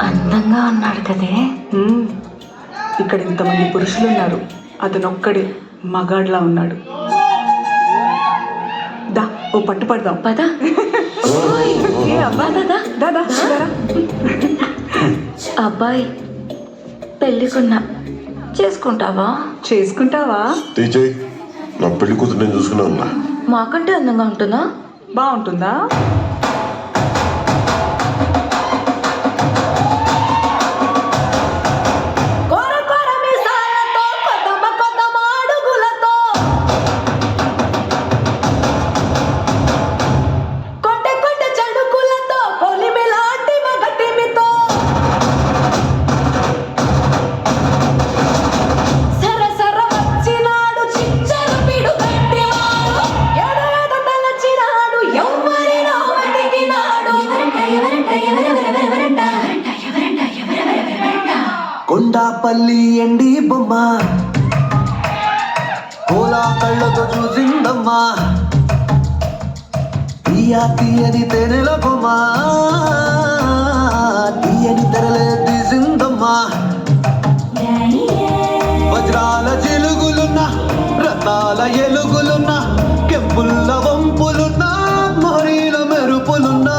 అందంగా ఉన్నాడు కదే. ఇక్కడ ఇంతమంది పురుషులు ఉన్నారు, అతను ఒక్కడే మగాడ్లా ఉన్నాడు. దా ఓ పట్టు పడదాం. పద. ఏ అబ్బా, దాదా అబ్బాయి పెళ్ళికున్నా చేసుకుంటావా? చేసుకుంటావా? తీచేయి, నా పెళ్లి కూతురు నేను చూసుకున్నాను. మాకంటే అందంగా ఉంటుందా? బాగుంటుందా? కొండాపల్లి ఎండి బొమ్మ కోలా కళ్ళతో చూసిందమ్మా, తీయని తేనెల బొమ్మ తీయని తెరలే తీసిందమ్మా. వజ్రాల జిలుగులున్న రత్నాల ఎలుగులున్న కెంపుల్ల వంపులున్న మొరీల మెరుపులున్నా,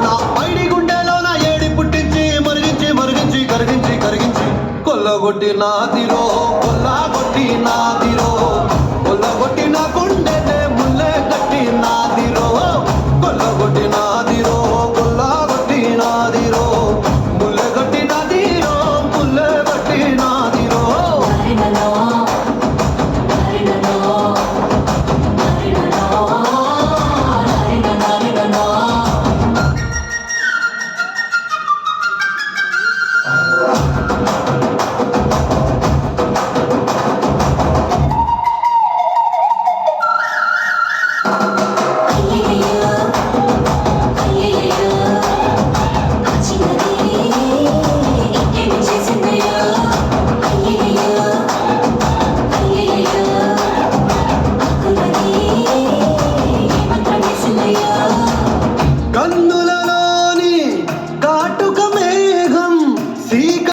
నా పైడి గుండెలో నా ఏడి పుట్టించి మరిగించి మరిగించి కరిగించి కరిగించి కొల్లగొట్టి నాదిరో